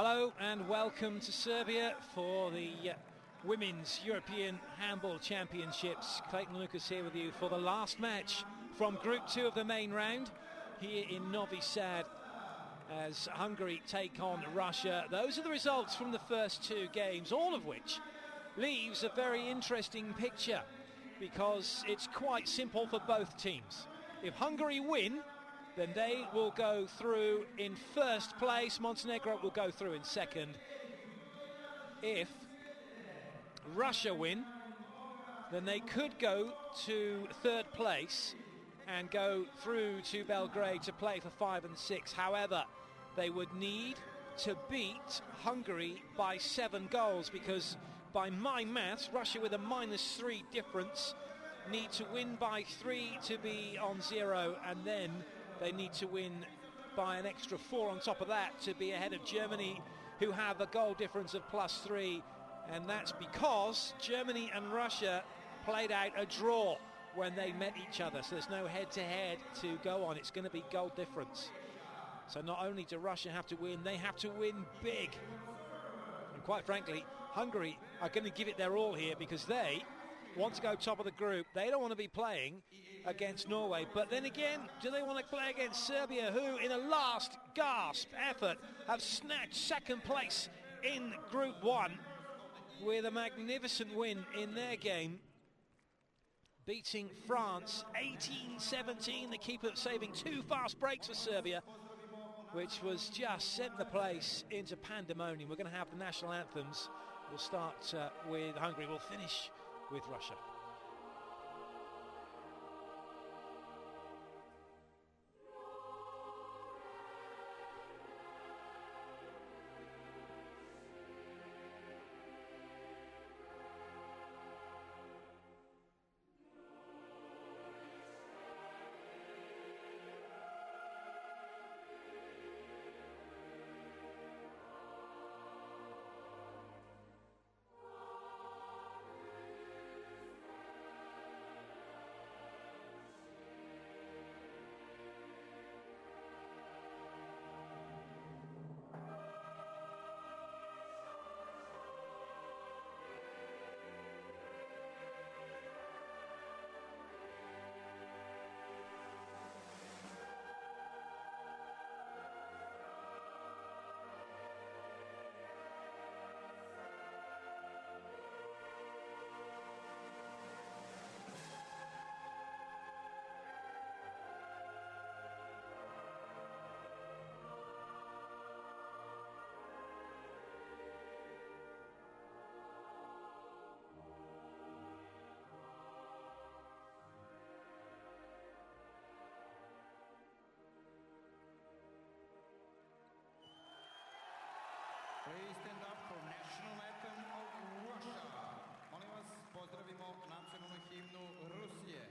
Hello and welcome to Serbia for the Women's European Handball Championships. Clayton Lucas here with you for the last match from Group 2 of the main round here in Novi Sad as Hungary take on Russia. Those are the results from the first two games, all of which leaves a very interesting picture because it's quite simple for both teams. If Hungary win, then they will go through in first place. Montenegro will go through in second. If Russia win, then they could go to third place and go through to Belgrade to play for 5 and 6. However, they would need to beat Hungary by 7 goals because by my maths, Russia with a -3 difference need to win by 3 to be on 0, and then they need to win by an extra 4 on top of that to be ahead of Germany, who have a goal difference of +3. And that's because Germany and Russia played out a draw when they met each other. So there's no head-to-head to go on. It's going to be goal difference. So not only do Russia have to win, they have to win big. And quite frankly, Hungary are going to give it their all here because they want to go top of the group. They don't want to be playing against Norway. But then again, do they want to play against Serbia, who in a last gasp effort have snatched second place in Group 1 with a magnificent win in their game, beating France 18-17, the keeper saving 2 fast breaks for Serbia, which was just sent the place into pandemonium. We're going to have the national anthems. We'll start with Hungary. We'll finish with Russia. Please stand up for national anthem of Russia. Molim vas, pozdravimo nacionalnu himnu Rusije.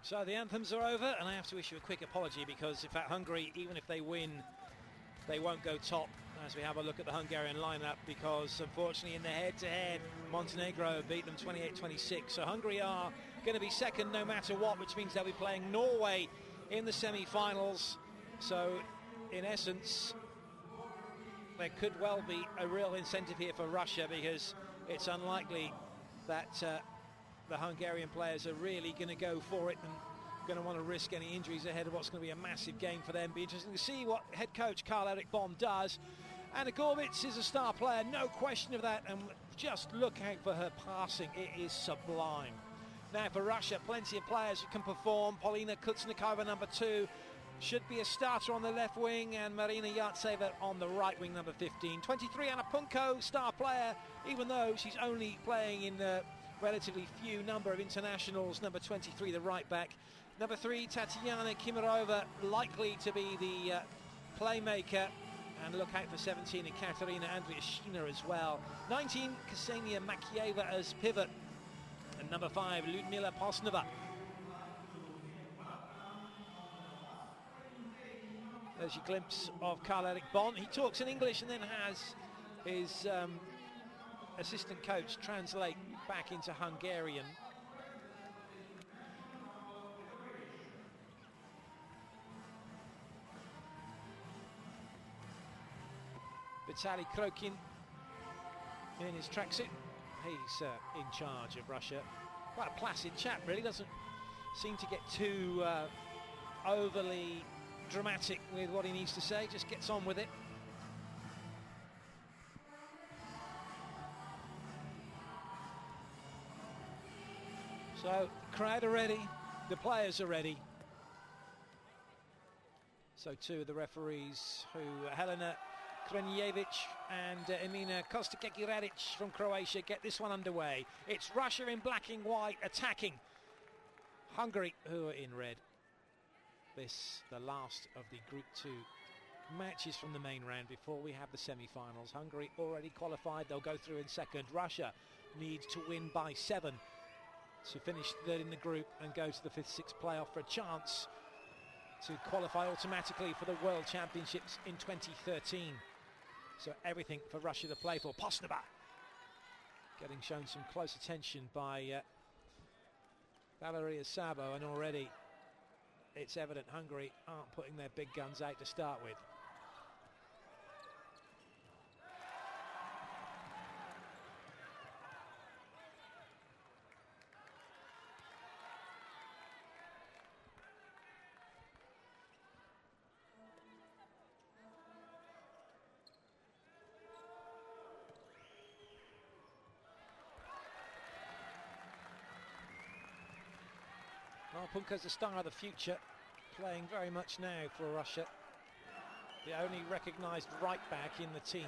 So the anthems are over, and I have to issue a quick apology because, in fact, Hungary, even if they win, they won't go top as we have a look at the Hungarian lineup because, unfortunately, in the head-to-head, Montenegro beat them 28-26. So Hungary are going to be second no matter what, which means they'll be playing Norway in the semi-finals. So, in essence, there could well be a real incentive here for Russia because it's unlikely that the Hungarian players are really going to go for it and going to want to risk any injuries ahead of what's going to be a massive game for them. Be interesting to see what head coach Karl-Erik Bond does. Anna Gorbitz is a star player, no question of that, and just look out for her passing. It is sublime. Now for Russia, plenty of players who can perform. Polina Kuznetsova, number 2, should be a starter on the left wing, and Marina Yartseva on the right wing, number 15. 23, Anna Punko, star player, even though she's only playing in a relatively few number of internationals. Number 23, the right back. Number 3, Tatiana Kimirova, likely to be the playmaker. And look out for 17 and Katerina Andriashina as well. 19, Ksenia Makieva as pivot. And number 5, Ludmila Posnova. There's your glimpse of Karl-Erik Bond. He talks in English and then has his assistant coach translate back into Hungarian. Vitaly Krokin in his tracksuit. He's in charge of Russia. Quite a placid chap, really. Doesn't seem to get too overly dramatic with what he needs to say. Just gets on with it. So the crowd are ready. The players are ready. So too are the referees, who Helena Krenijevic and Emina Kostakeki-Radic from Croatia get this one underway. It's Russia in black and white attacking Hungary, who are in red. This, the last of the Group 2 matches from the main round before we have the semi-finals. Hungary already qualified, they'll go through in second. Russia needs to win by 7 to finish third in the group and go to the 5th, 6th playoff for a chance to qualify automatically for the World Championships in 2013. So everything for Russia to play for. Posnova getting shown some close attention by Valeria Sabo, and already it's evident Hungary aren't putting their big guns out to start with. Well, Punko's the star of the future, playing very much now for Russia. The only recognised right back in the team,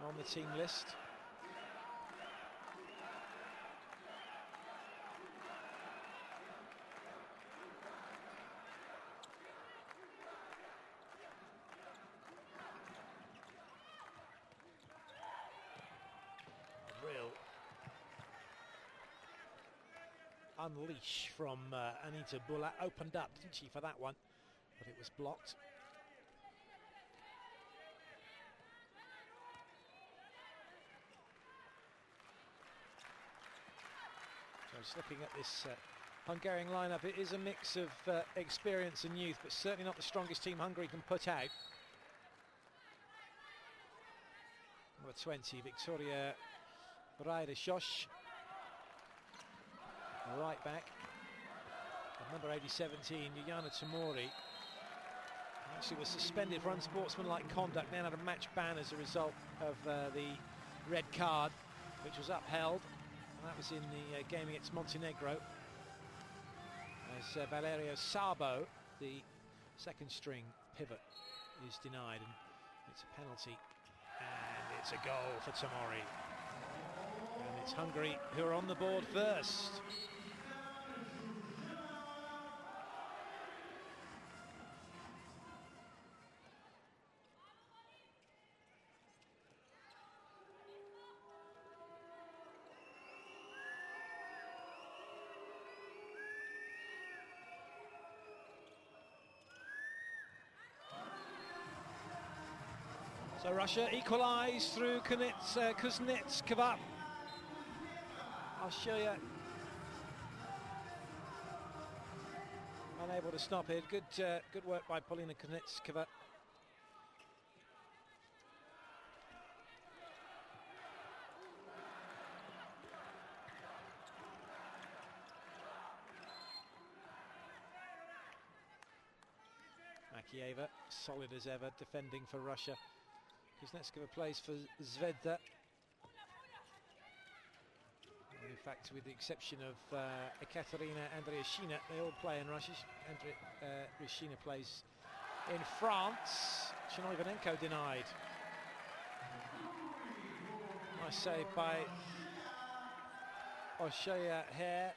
on the team list. Unleash from Anita Bulla. Opened up, didn't she, for that one, but it was blocked. So just looking at this Hungarian lineup, it is a mix of experience and youth, but certainly not the strongest team Hungary can put out. Number 20, Victoria Braida-Shosh, right back. And number 17, Yuliana Tamori, actually was suspended for unsportsmanlike conduct, then had a match ban as a result of the red card, which was upheld, and that was in the game against Montenegro, as Valerio Sabo, the second string pivot, is denied, and it's a penalty, and it's a goal for Tamori, and it's Hungary who are on the board first. So Russia equalise through Kuznetsova. I'll show you. Unable to stop it. Good work by Polina Kuznetsova. Makieva, solid as ever, defending for Russia. Kuznetsova plays for Zvezda. In fact, with the exception of Ekaterina Andriashina, they all play in Russia. Andriashina plays in France. Chernovidenko denied. Nice save by Oshaya Hare.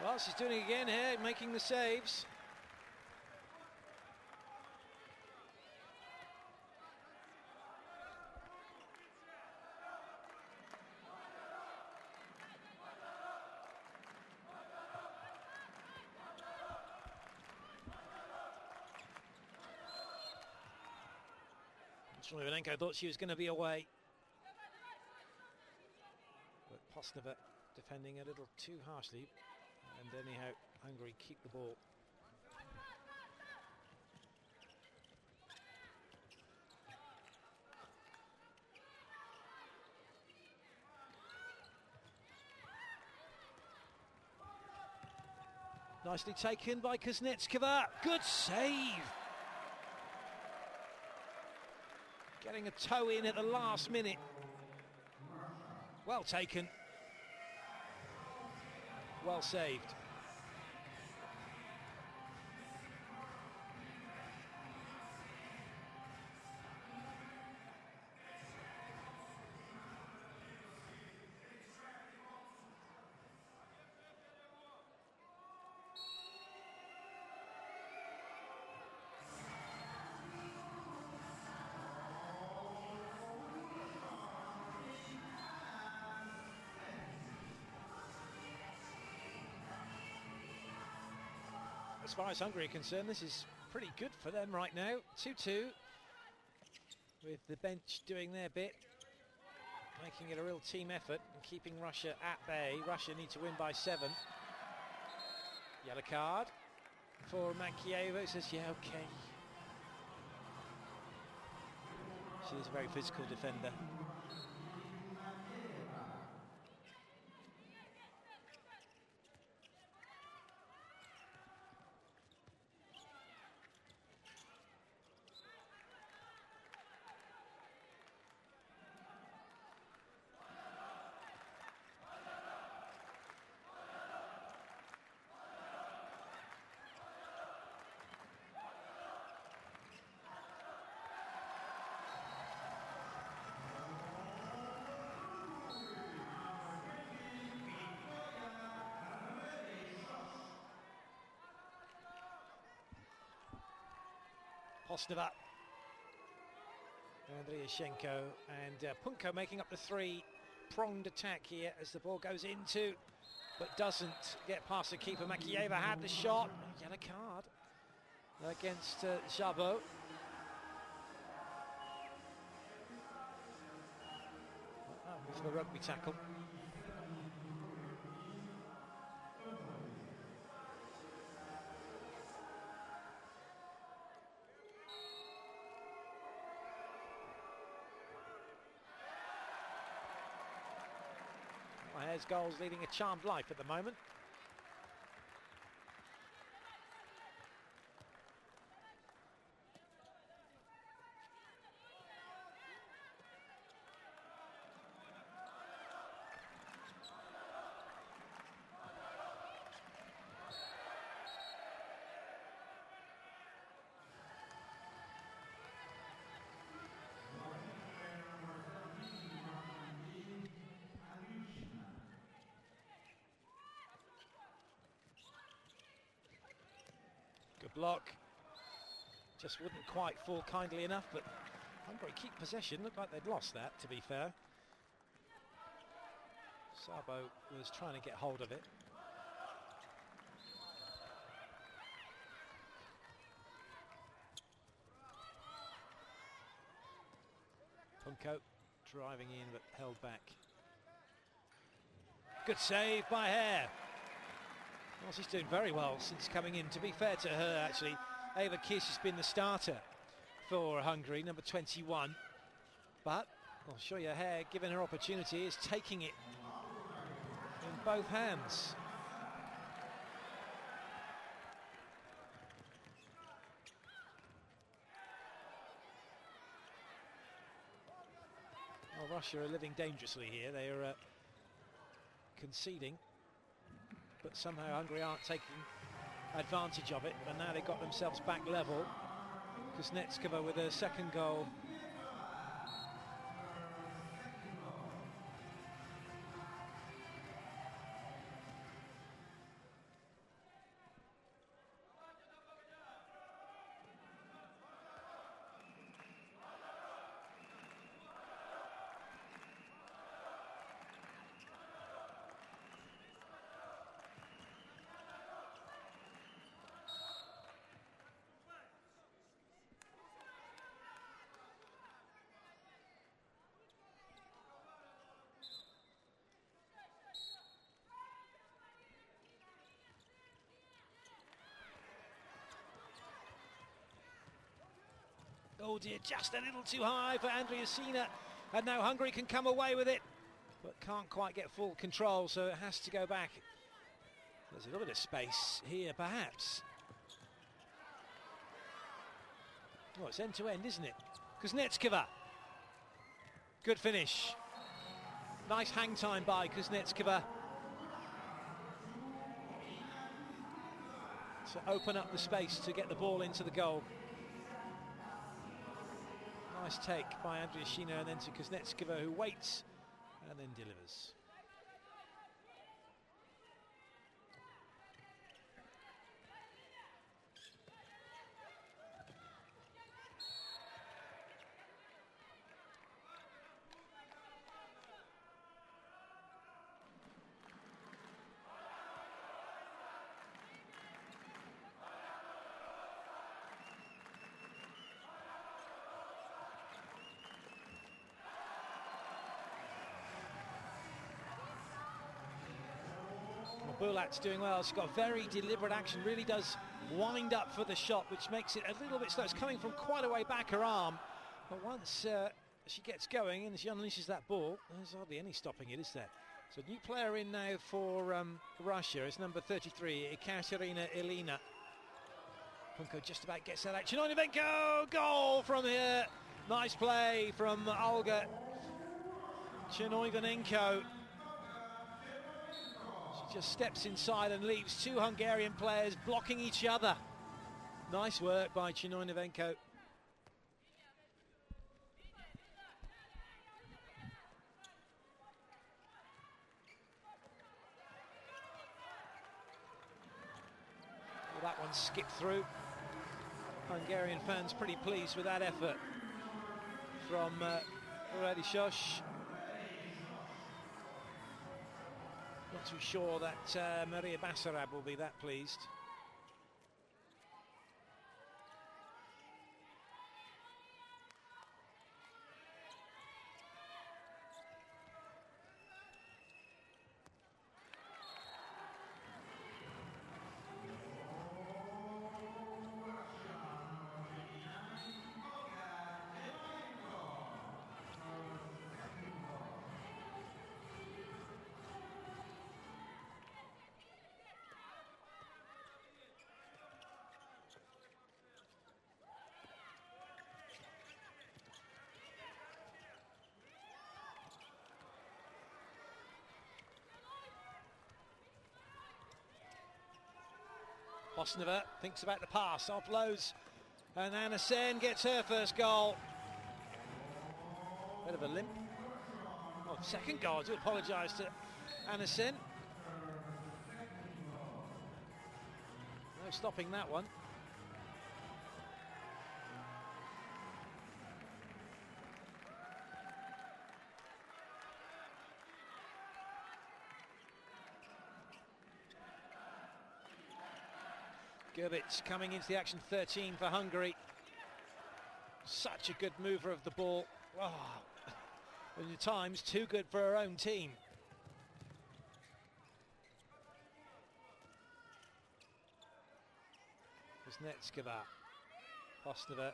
Well, she's doing it again here, making the saves. Chernovidenko thought she was going to be away. But Postova defending a little too harshly. And anyhow, Hungary keep the ball. Nicely taken by Kuznetsova. Good save. Getting a toe in at the last minute. Well taken. Well saved. As far as Hungary are concerned, this is pretty good for them right now. 2-2, with the bench doing their bit, making it a real team effort and keeping Russia at bay. Russia need to win by 7. Yellow card for Makieva, who says, yeah, okay. She is a very physical defender. Postova, Andriashenko and Punko making up the three-pronged attack here as the ball goes into, but doesn't get past the keeper. Makieva had the shot. Yellow card against Jabot. For the rugby tackle. There's goals leading a charmed life at the moment. Good block. Just wouldn't quite fall kindly enough, but Hungary keep possession. Looked like they'd lost that, to be fair. Sabo was trying to get hold of it. Punko driving in but held back. Good save by Hare. Well, she's doing very well since coming in. To be fair to her, actually, Eva Kiss has been the starter for Hungary, number 21. But I'll show you Hare, given her opportunity, is taking it in both hands. Well, Russia are living dangerously here. They are conceding, but somehow Hungary aren't taking advantage of it, and now they've got themselves back level. Kuznetskova with her second goal. Oh dear, just a little too high for Andriusina, and now Hungary can come away with it, but can't quite get full control, so it has to go back. There's a little bit of space here, perhaps. Oh, it's end to end, isn't it? Kuznetskova. Good finish. Nice hang time by Kuznetskova to open up the space to get the ball into the goal. Nice take by Andriusina, and then to Kuznetskova, who waits and then delivers. Bulat's doing well. She's got very deliberate action, really does wind up for the shot, which makes it a little bit slow. It's coming from quite a way back, her arm, but once she gets going and she unleashes that ball, there's hardly any stopping it, is there? So a new player in now for Russia is number 33, Ekaterina Ilina. Punko just about gets that out. Chernonivenko, goal from here. Nice play from Olga Chernonivenko. Just steps inside and leaves two Hungarian players blocking each other. Nice work by Chernonivenko. Well, that one skipped through. Hungarian fans pretty pleased with that effort from Radishos. Not too sure that Maria Basarab will be that pleased. Bosnova thinks about the pass, offloads, and Anna Sen gets her first goal. Bit of a limp. Oh, second goal. I do apologise to Anna Sen. No stopping that one. Gerbic coming into the action, 13 for Hungary. Such a good mover of the ball. Oh, And at times too good for her own team. Kuznetskova, Postova,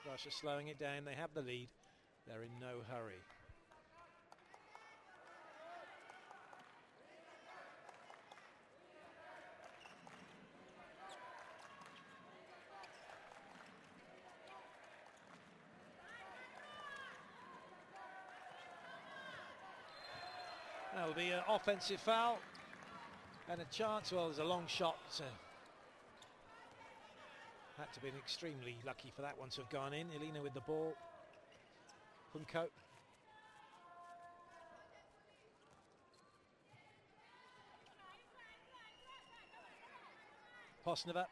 Russia slowing it down. They have the lead. They're in no hurry. That'll be an offensive foul and a chance. Well, there's a long shot. Had to have been extremely lucky for that one to have gone in. Elena with the ball. Hunko. Postova.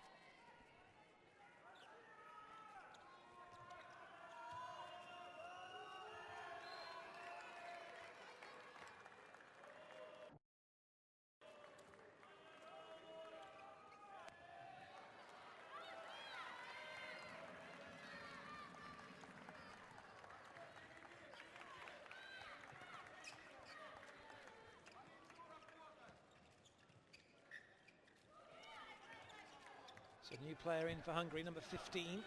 So new player in for Hungary, number 15,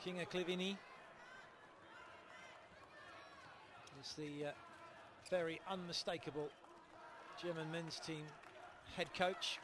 Kinga Klivini. Is the very unmistakable German men's team head coach.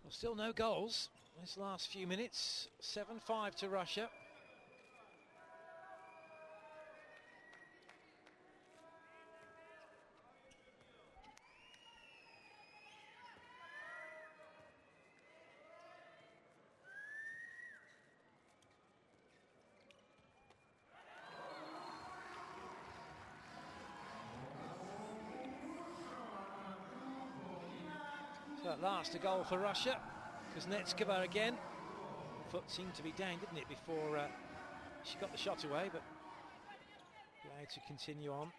Well, still no goals this last few minutes. 7-5 to Russia. So at last a goal for Russia. Kuznetskova again. Foot seemed to be down, didn't it, before she got the shot away, but allowed to continue on.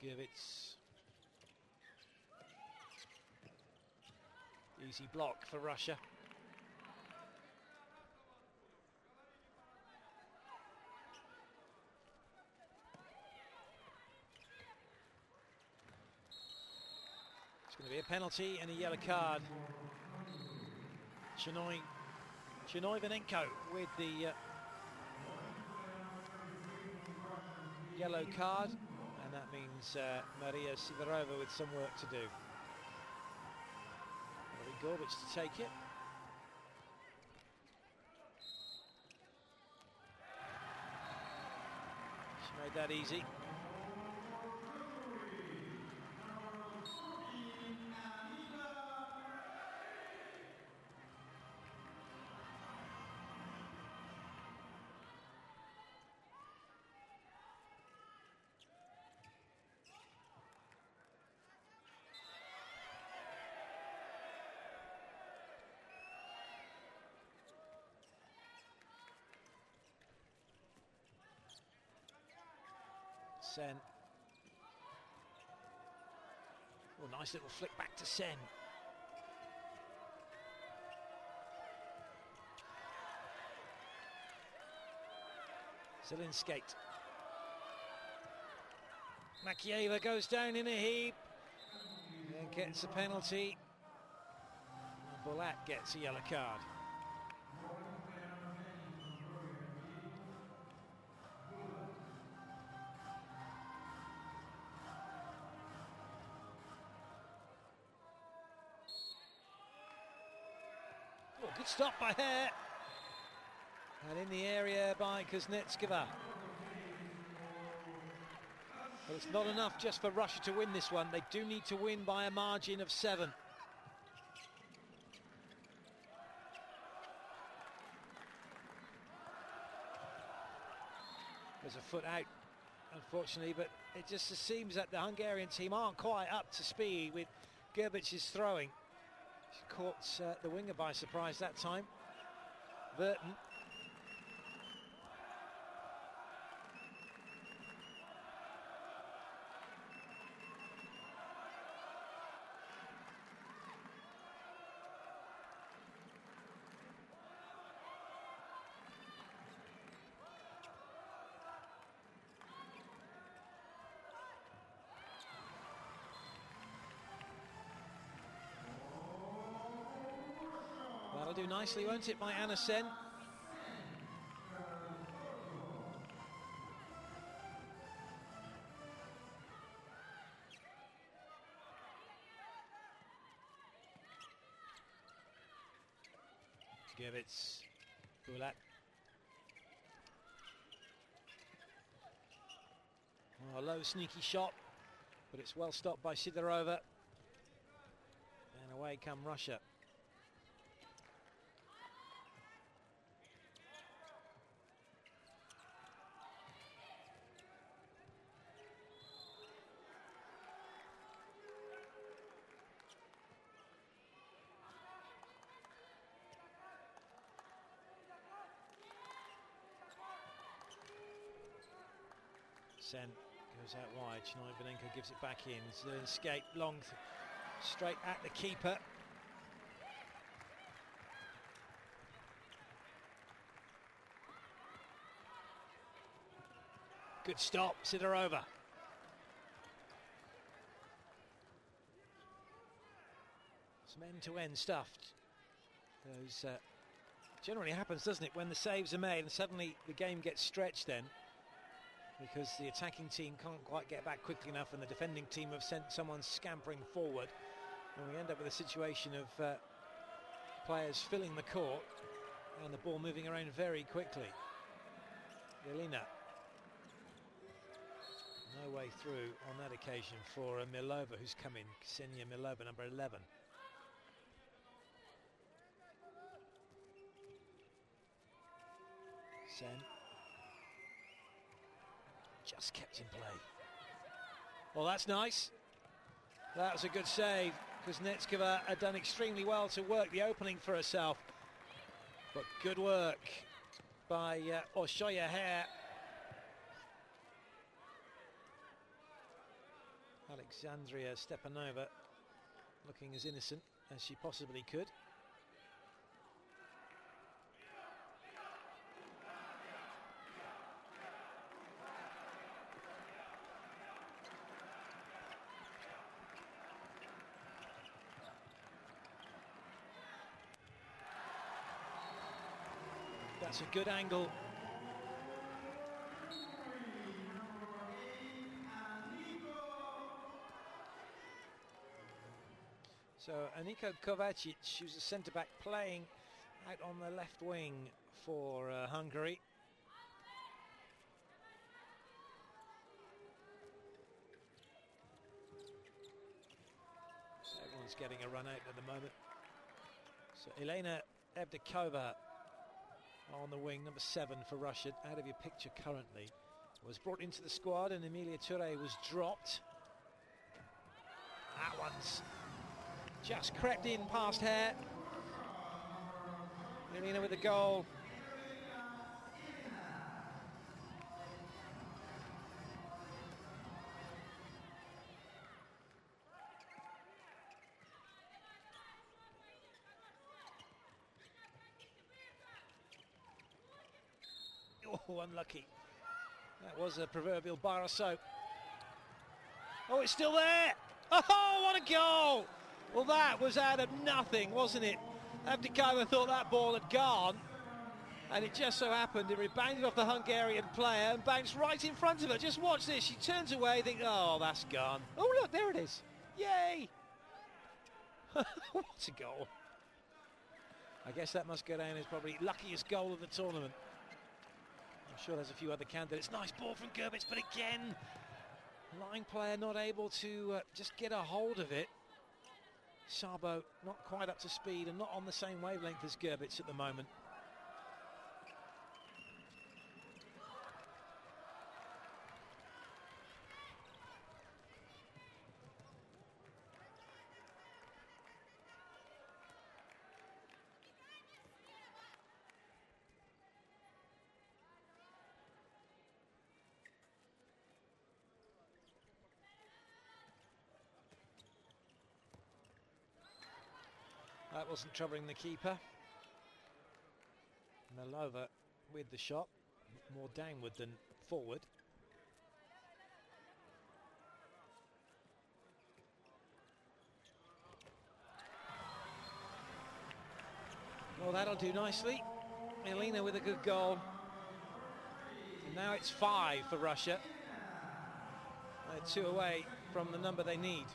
Givitz. Easy block for Russia. It's going to be a penalty and a yellow card. Chernoi-Vanenko with the yellow card. And that means Maria Siverova with some work to do. Gorbich to take it. She made that easy. Sen. Oh, nice little flick back to Sen. Zelinskate. Makieva goes down in a heap and gets a penalty. Bolat gets a yellow card. Oh, good stop by Hare. And in the area by Kuznetskova. But it's not enough just for Russia to win this one. They do need to win by a margin of 7. There's a foot out, unfortunately, but it just seems that the Hungarian team aren't quite up to speed with Gerbic's throwing. She caught the winger by surprise that time. Burton. That'll do nicely, won't it, by Anna Sen? Gevitz, Bulat. Oh, a low sneaky shot, but it's well stopped by Sidorova. And away come Russia. Sen goes out wide, Schneider gives it back in, Zelinskate long straight at the keeper. Good stop, Sidorova. Some end-to-end stuff. Those generally happens, doesn't it, when the saves are made and suddenly the game gets stretched then, because the attacking team can't quite get back quickly enough and the defending team have sent someone scampering forward, and we end up with a situation of players filling the court and the ball moving around very quickly. Jelena. No way through on that occasion for Milova, who's come in. Ksenia Milova, number 11. Sen. Just kept in play. Well, that's nice. That was a good save. Kuznetskova had done extremely well to work the opening for herself. But good work by Oshoya Hare. Alexandria Stepanova looking as innocent as she possibly could. That's a good angle. So Aniko Kovacic, who's a centre-back playing out on the left wing for Hungary. So everyone's getting a run out at the moment. So Elena Evdokova on the wing, number 7 for Russia, out of your picture currently, was brought into the squad, and Emilia Toure was dropped. That one's just crept in past Hare. Elena with the goal. Oh, unlucky. That was a proverbial bar or so. Oh, it's still there. Oh, what a goal! Well, that was out of nothing, wasn't it? Abdikawa thought that ball had gone, and it just so happened it rebounded off the Hungarian player and bounced right in front of her. Just watch this. She turns away, think, oh, that's gone. Oh, look, there it is. Yay! What a goal. I guess that must go down as probably luckiest goal of the tournament. I'm sure there's a few other candidates. Nice ball from Gerbitz, but again, line player not able to just get a hold of it. Sabo not quite up to speed and not on the same wavelength as Gerbitz at the moment. That wasn't troubling the keeper. Melova with the shot, more downward than forward. Well, that'll do nicely. Elena with a good goal. And now it's 5 for Russia. They're 2 away from the number they need.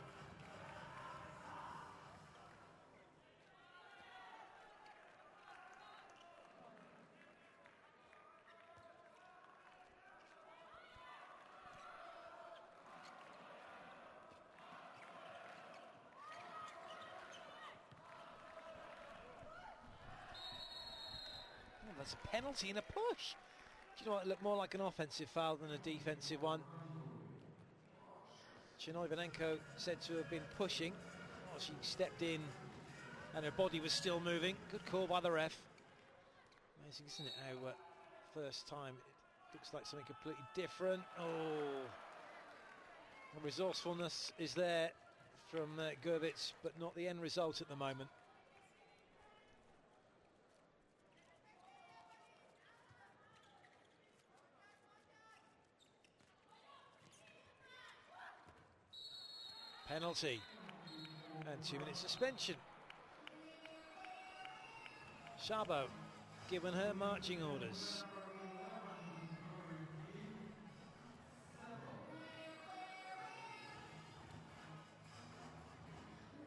That's a penalty and a push. Do you know what? It looked more like an offensive foul than a defensive one. Chernovidenko said to have been pushing. Oh, she stepped in and her body was still moving. Good call by the ref. Amazing, isn't it, how first time it looks like something completely different. Oh, the resourcefulness is there from Gerbitz, but not the end result at the moment. Penalty and 2-minute suspension. Szabo given her marching orders.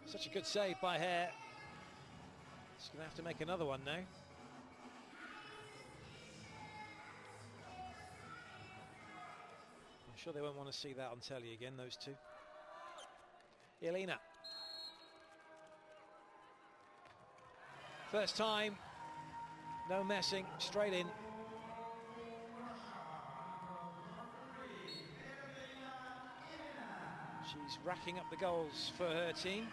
Such a good save by Hare. She's going to have to make another one now. I'm sure they won't want to see that on telly again, those two. Elena. First time, no messing, straight in. She's racking up the goals for her team.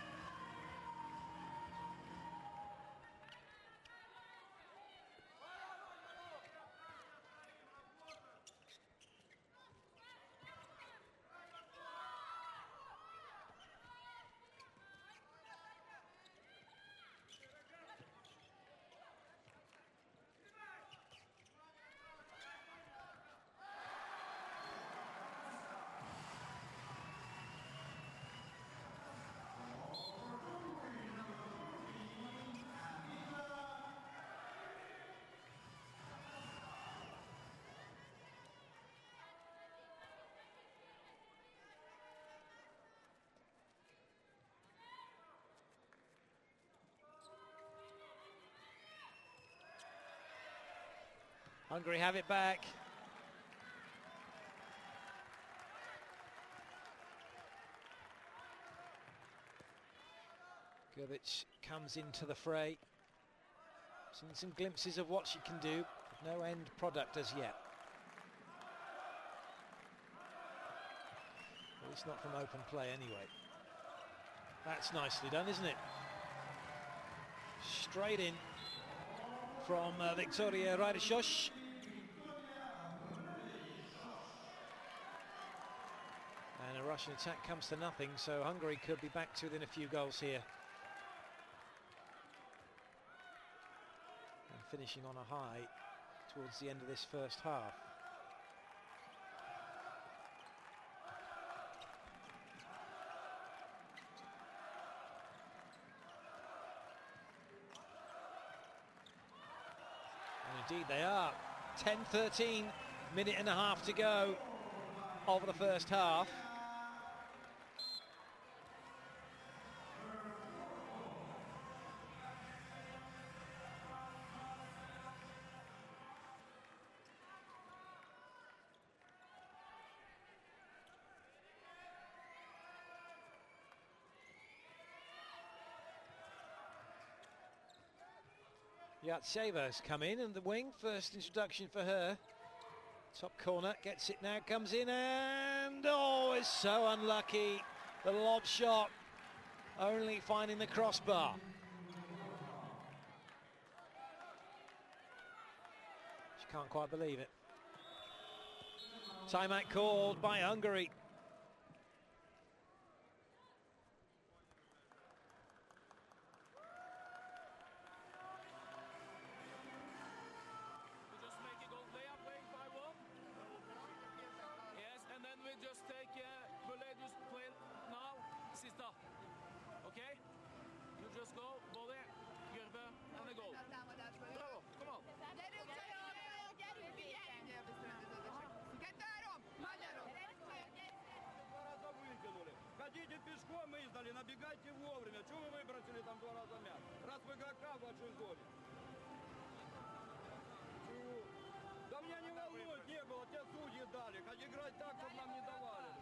Hungary have it back. Gerbitz comes into the fray. Seen some glimpses of what she can do. No end product as yet. At least not from open play anyway. That's nicely done, isn't it? Straight in from Victoria Radishos. And a Russian attack comes to nothing, so Hungary could be back to within a few goals here. And finishing on a high, towards the end of this first half. And indeed they are. 10-13, minute and a half to go of the first half. Yatseva's come in and the wing, first introduction for her. Top corner, gets it now, comes in and oh, it's so unlucky. The lob shot only finding the crossbar. She can't quite believe it. Timeout called by Hungary. Ходите пешком, мы издали, набегайте вовремя. Чего вы выбросили там 2 раза мяч? Раз в игрока в вашей зоне. Чего? Да меня не волнует, не было, те судьи дали. Хоть играть так, чтобы нам не давали.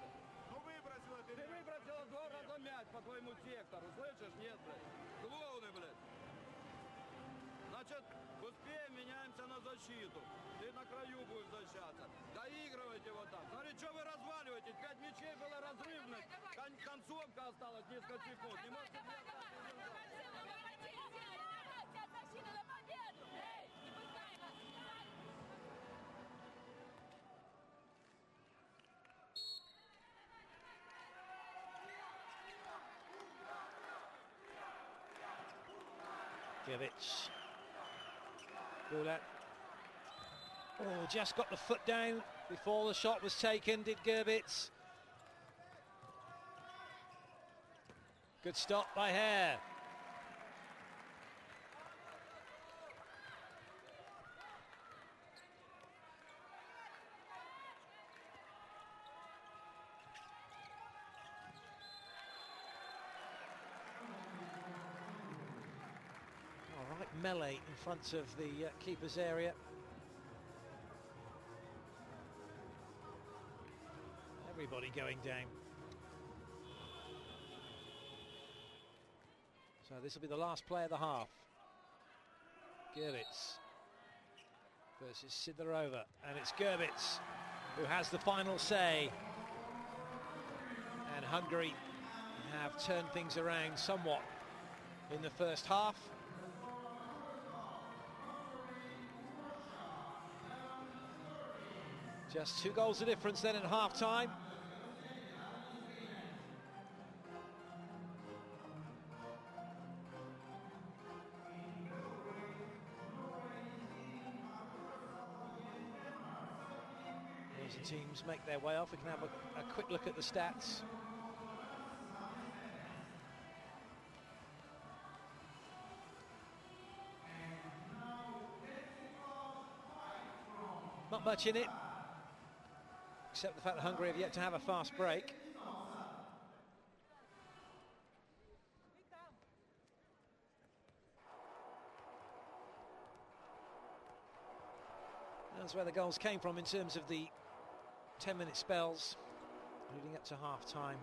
Ну выбросила ты. Ты выбросила 2 раза мяч по твоему сектору, слышишь? Нет, блядь. Клоуны, блядь. Значит, успеем, меняемся на защиту. Ты на краю будешь защищаться. Доигрывайте вот так. Смотри, что вы разваливаете? 5 мячей было разрывных. Концовка осталась несколько секунд. Не можете Givic. Gulat. Oh, just got the foot down before the shot was taken, did Gerbitz. Good stop by Hare. All right, melee in front of the keeper's area. Everybody going down. So this will be the last play of the half. Gerbitz versus Sidorova, and it's Gerbitz who has the final say. And Hungary have turned things around somewhat in the first half. Just 2 goals of difference then at half-time. As the teams make their way off, we can have a quick look at the stats. Not much in it, except the fact that Hungary have yet to have a fast break. That's where the goals came from in terms of the 10-minute spells leading up to half-time.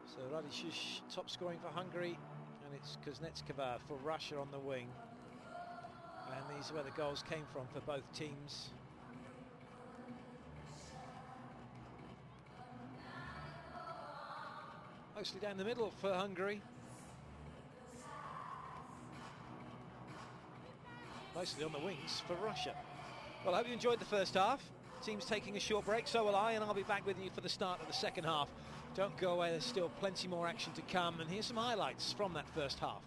So Radicic top scoring for Hungary, and it's Kuznetskova for Russia on the wing. And these are where the goals came from for both teams. Mostly down the middle for Hungary. Mostly on the wings for Russia. Well, I hope you enjoyed the first half. Team's taking a short break, so will I, and I'll be back with you for the start of the second half. Don't go away, there's still plenty more action to come, and here's some highlights from that first half.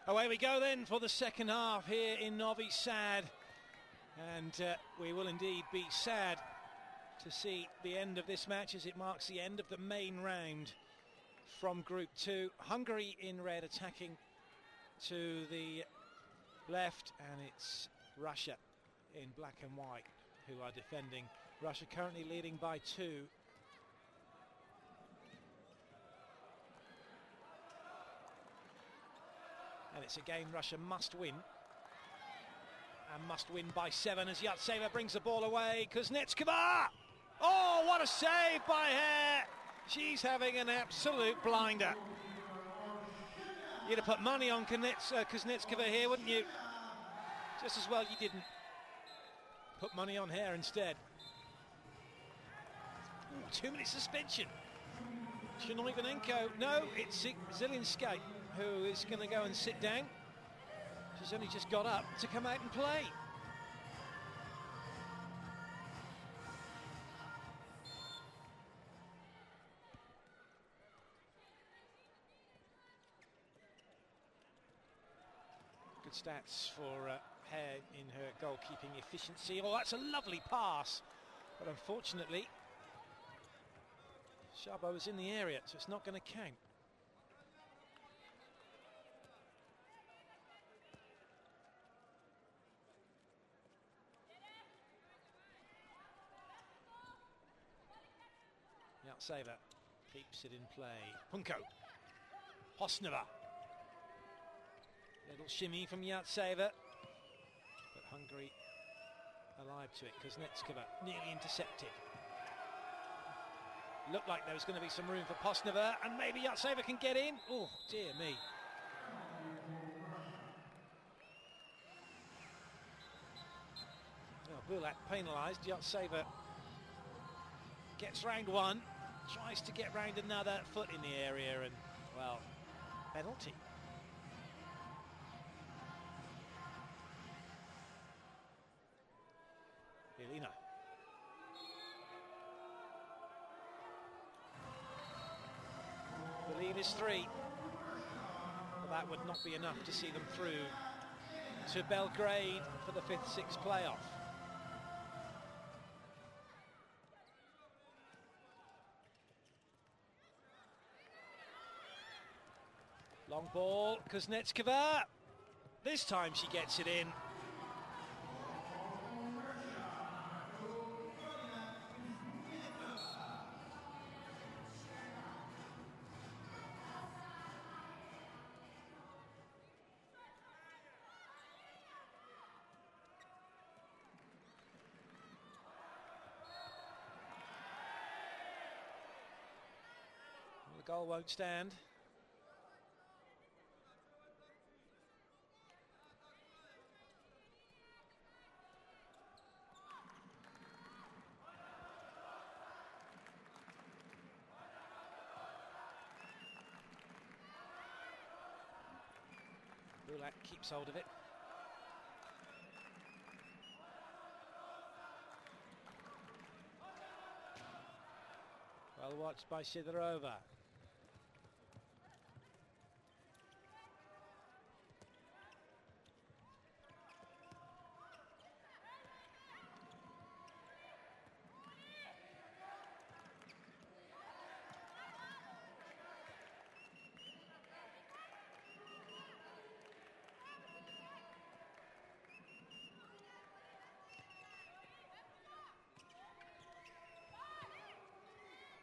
Away we go then for the second half here in Novi Sad. And we will indeed be sad to see the end of this match as it marks the end of the main round from Group 2. Hungary in red attacking to the left, and it's Russia in black and white who are defending. Russia currently leading by 2. And it's a game Russia must win. And must win by 7 as Yatseva brings the ball away. Kuznetskova! Oh, what a save by her! She's having an absolute blinder. You'd have put money on Kuznetskova here, wouldn't you? Just as well you didn't. Put money on her instead. Ooh, 2 minute suspension. Chernoi-Ivanenko. No, it's Zielinski who is going to go and sit down. She's only just got up to come out and play. Good stats for Hare in her goalkeeping efficiency. Oh, that's a lovely pass. But unfortunately, Szabo was in the area, so it's not going to count. Yatseva keeps it in play. Punko. Hosnova. Little shimmy from Yatseva. But Hungary alive to it. Kuznetskova nearly intercepted. Looked like there was going to be some room for Hosnova, and maybe Yatseva can get in. Oh, dear me. Oh, Bulak penalised. Yatseva gets round one. Tries to get round another, foot in the area, and, well, penalty. Elina. The lead is 3. But that would not be enough to see them through to Belgrade for the 5th-6th playoff. Long ball, Kuznetskova. This time she gets it in. Well, the goal won't stand. Bulak keeps hold of it. Well watched by Sidorova.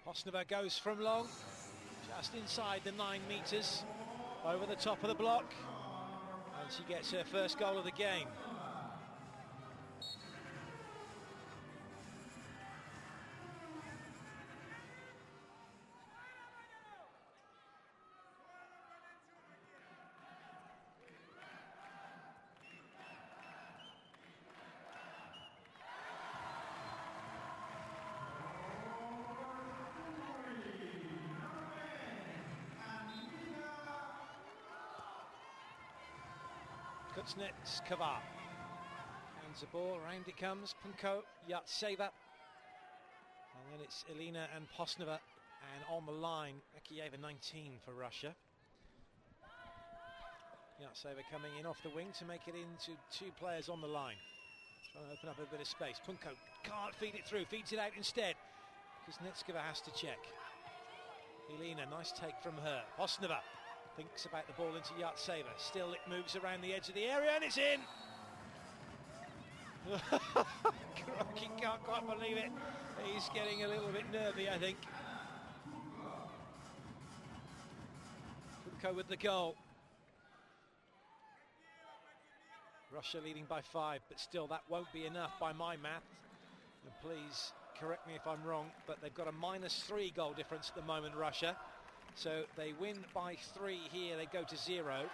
Hosnova goes from long, just inside the 9 metres, over the top of the block, and she gets her first goal of the game. Kuznetskova hands the ball, round it comes, Punko, Yatseva, and then it's Elina and Hosnova, and on the line, Akieva 19 for Russia. Yartseva coming in off the wing to make it into two players on the line. Trying to open up a bit of space. Punko can't feed it through, feeds it out instead. Kuznetskova has to check. Elena, nice take from her. Osnova thinks about the ball into Yartseva. Still it moves around the edge of the area and it's in! He can't quite believe it. He's getting a little bit nervy, I think. Punko with the goal. Russia leading by 5, but still that won't be enough by my math. And please correct me if I'm wrong, but they've got a -3 goal difference at the moment, Russia. So they win by 3 here, they go to 0.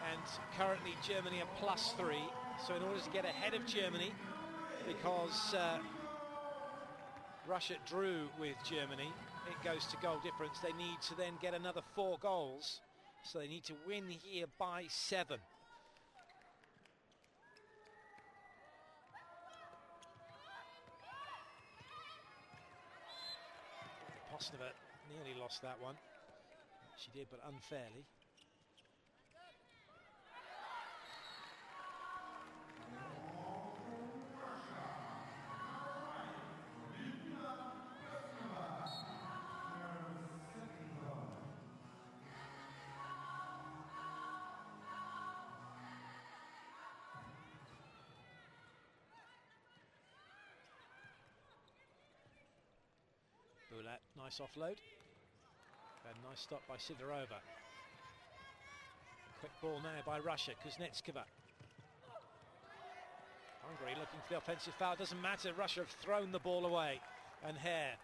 And currently Germany are +3. So in order to get ahead of Germany, because Russia drew with Germany, it goes to goal difference. They need to then get another 4 goals. So they need to win here by 7. Posnova nearly lost that one. She did, but unfairly. Bulat, nice offload. And nice stop by Sidorova. Quick ball now by Russia, Kuznetskova. Hungary looking for the offensive foul, doesn't matter, Russia have thrown the ball away. And Hare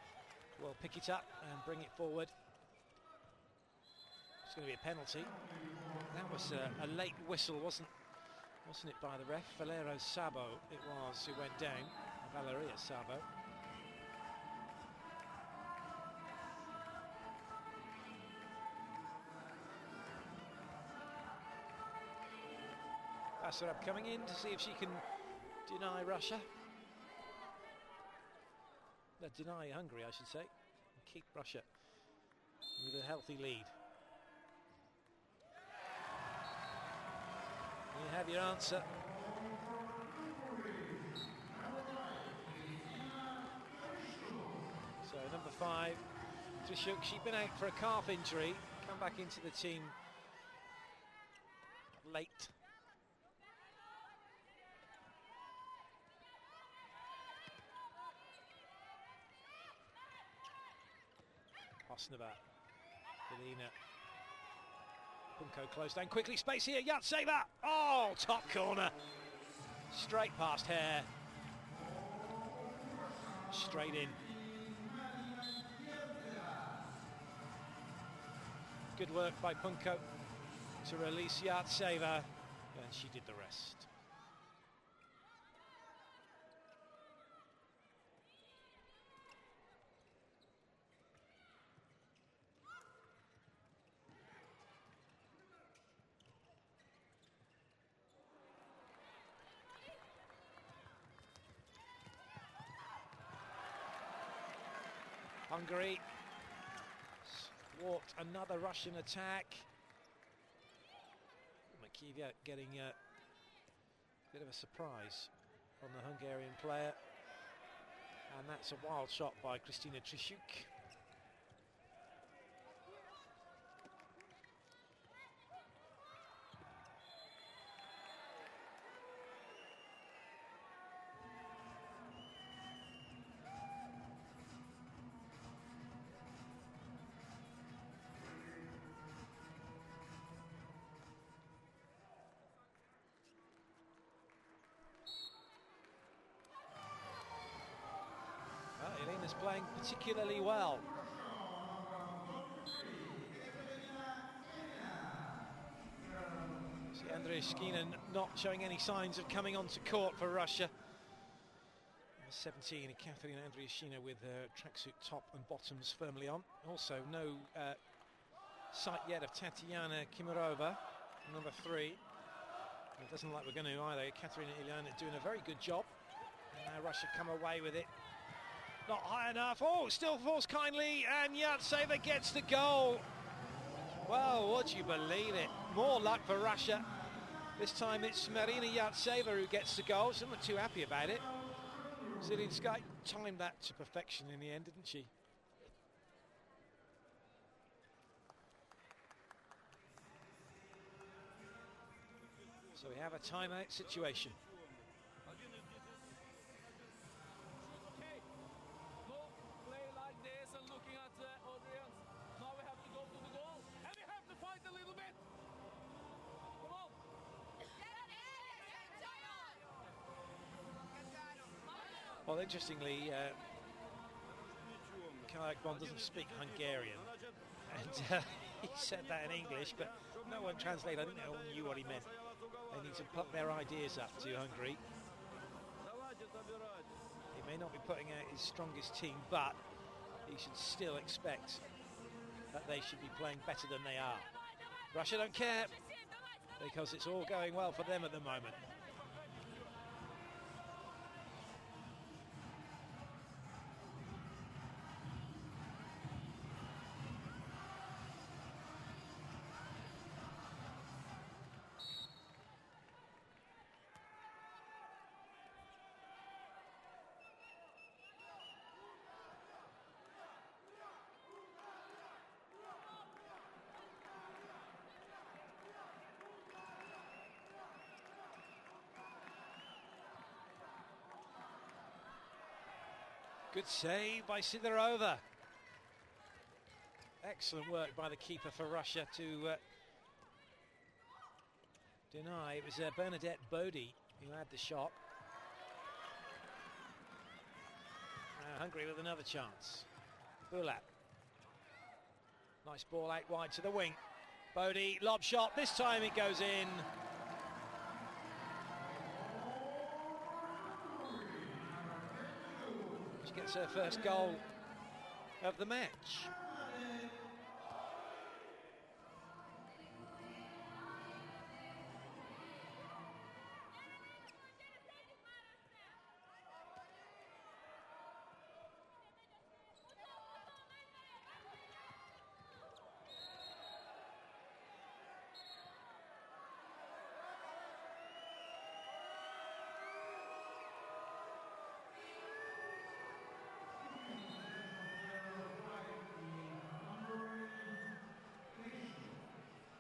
will pick it up and bring it forward. It's going to be a penalty. That was a late whistle, wasn't it, by the ref? Valero Sabo it was who went down, Valeria Sabo. Basarab coming in to see if she can deny Russia. Deny Hungary, I should say. And keep Russia with a healthy lead. You have your answer. So number 5, Trishuk, she'd been out for a calf injury, come back into the team late. Osnova, Elena, Punko close down quickly, space here, Yartseva, oh, top corner, straight past Hare, straight in. Good work by Punko to release Yartseva, and she did the rest. Hungary thwart another Russian attack. Makivia getting a bit of a surprise on the Hungarian player, and that's a wild shot by Kristina Trishuk. Elena's playing particularly well. See Andriushkina not showing any signs of coming onto court for Russia. Number 17, Katerina Andriushkina with her tracksuit top and bottoms firmly on. Also no sight yet of Tatiana Kimurova, number 3. It doesn't look like we're going to either. Katerina Ilyana doing a very good job. And now Russia come away with it. Not high enough. Oh, still falls kindly, and Yartseva gets the goal. Well, would you believe it? More luck for Russia. This time it's Marina Yartseva who gets the goal. She's not too happy about it. Zilinskaya timed that to perfection in the end, didn't she? So we have a timeout situation. Okay, no play like this and looking at the audience. Now we have to go to the goal and we have to fight a little bit. Come on. Well, interestingly, Kayak Bond doesn't speak Hungarian, and he said that in English, but no one translated. I think no one knew what he meant. They need to put their ideas up to Hungary. He may not be putting out his strongest team, but he should still expect that they should be playing better than they are. Russia don't care, because it's all going well for them at the moment. Good save by Sidorova. Excellent work by the keeper for Russia to deny. It was Bernadette Bodie who had the shot. Hungary with another chance. Bulat. Nice ball out wide to the wing. Bodie, lob shot. This time it goes in. Gets her first goal of the match.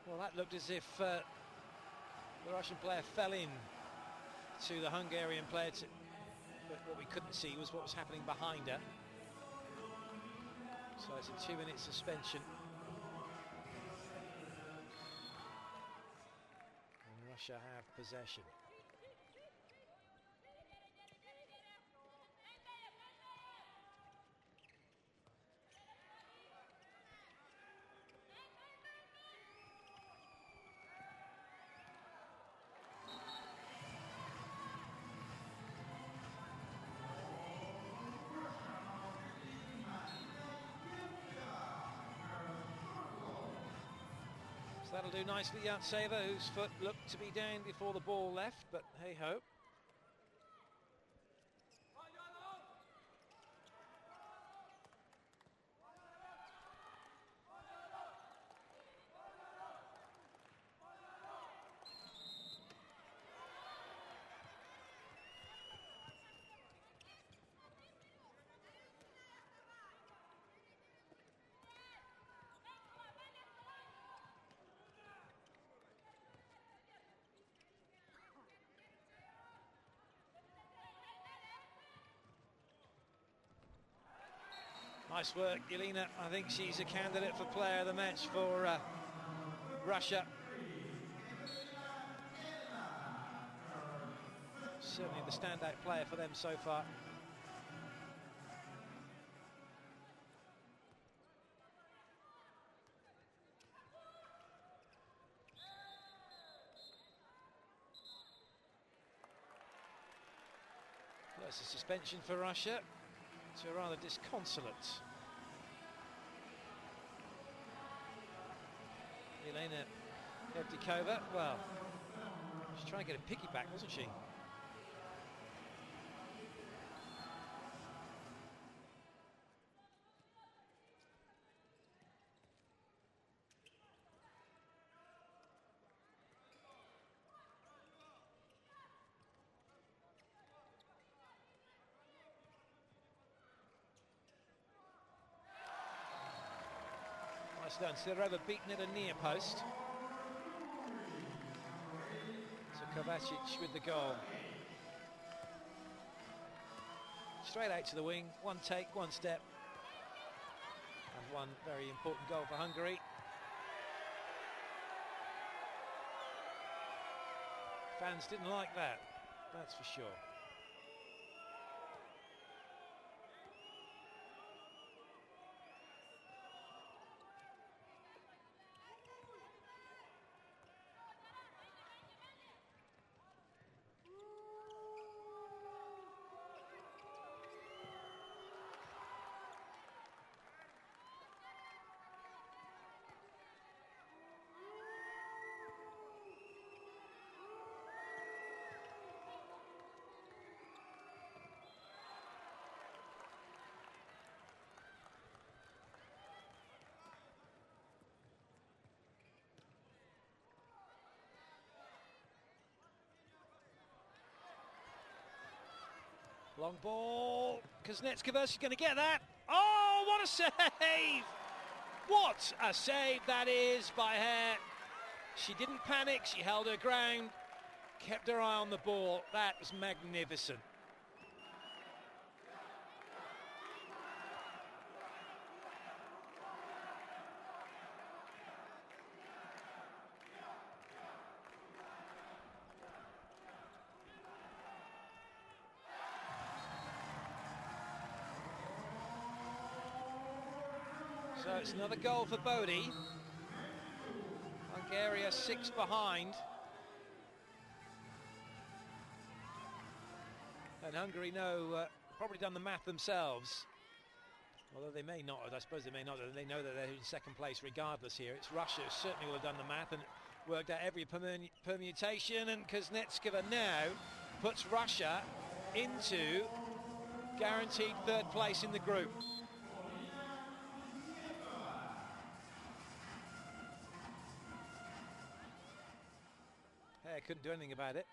Well, that looked as if the Russian player fell in to the Hungarian player, but what we couldn't see was what was happening behind her. So it's a 2-minute suspension. And Russia have possession. That'll do nicely, Yartseva, whose foot looked to be down before the ball left, but hey-ho. Nice work, Yelena. I think she's a candidate for player of the match for Russia. Certainly the standout player for them so far. That's a suspension for Russia. So rather disconsolate. Elena Evdikova, well, she's trying to get a piggyback, wasn't she? It's done. Sidorova beaten at a near post. So Kovacic with the goal. Straight out to the wing, one take, one step, and one very important goal for Hungary. Fans didn't like that, that's for sure. Long ball, Kuznetsova going to get that. Oh, what a save! What a save that is by her. She didn't panic, she held her ground, kept her eye on the ball. That was magnificent. So it's another goal for Bodie. Hungary 6 behind. And Hungary know, probably done the math themselves. Although they may not, I suppose they may not, they know that they're in second place regardless here. It's Russia who certainly will have done the math and worked out every permutation, and Kuznetsova now puts Russia into guaranteed third place in the group. Hey, couldn't do anything about it.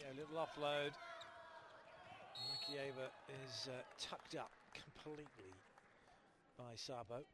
A little offload. Makieva is tucked up completely by Sabo.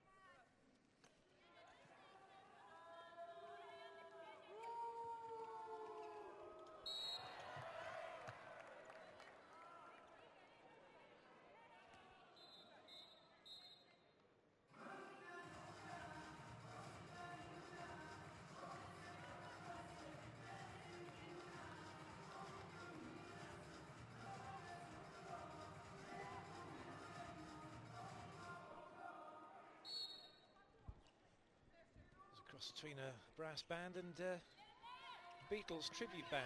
Between a brass band and Beatles tribute band.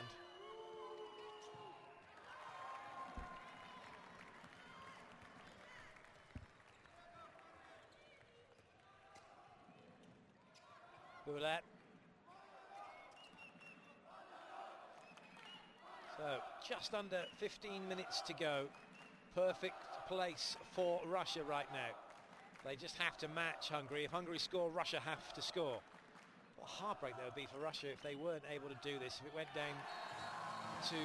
Boulat. So just under 15 minutes to go. Perfect place for Russia right now. They just have to match Hungary. If Hungary score, Russia have to score. What a heartbreak that would be for Russia if they weren't able to do this, if it went down to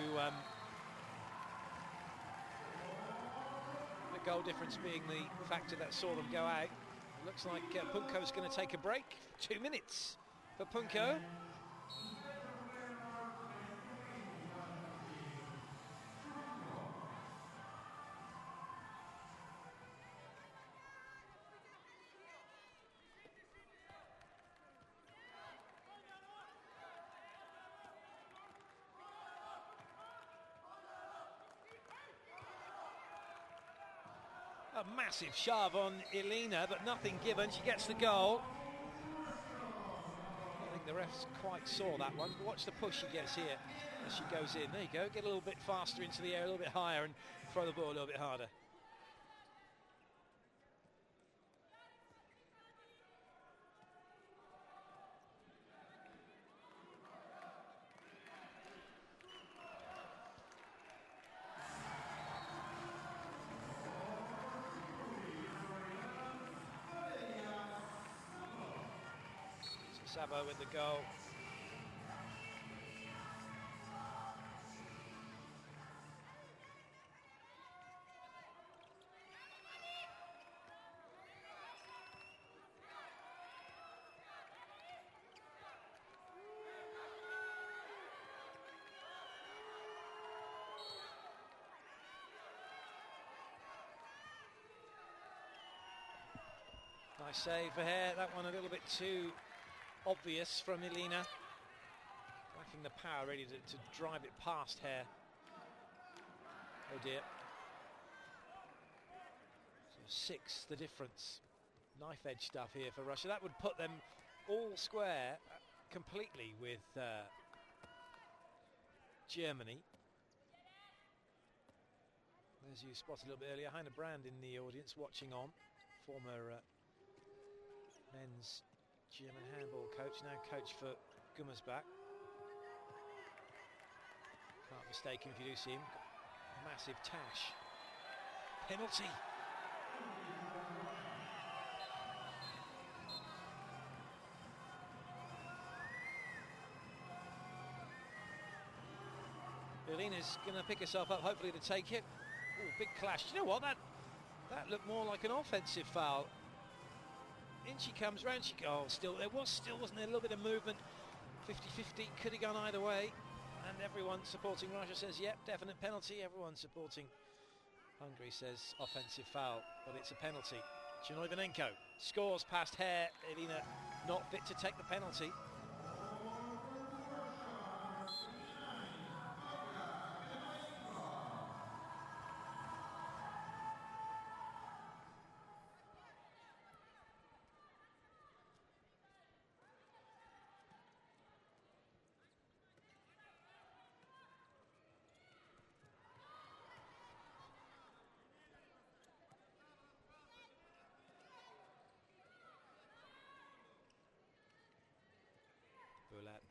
the goal difference being the factor that saw them go out. It looks like Punko's going to take a break. 2 minutes for Punko. A massive shove on Elena, but nothing given. She gets the goal. I think the refs quite saw that one. Watch the push she gets here as she goes in. There you go, get a little bit faster into the air, a little bit higher, and throw the ball a little bit harder. Sabo with the goal. Nice save for Hare. That one a little bit too obvious from Elina. Lacking the power ready to drive it past Hare. Oh dear. So 6 the difference. Knife edge stuff here for Russia. That would put them all square completely with Germany. As you spotted a little bit earlier, Heine Brand in the audience watching on. Former men's German handball coach, now coach for Gummersbach. Can't mistake him if you do see him. Massive tash. Penalty. Elina's going to pick herself up, hopefully to take it. Oh, big clash. Do you know what? That looked more like an offensive foul. In she comes, round she goes. Still, wasn't there, a little bit of movement. 50-50, could have gone either way. And everyone supporting Russia says, yep, definite penalty. Everyone supporting Hungary says offensive foul, but it's a penalty. Chernoi-Ivanenko scores past Hare. Elina not fit to take the penalty. Bulat.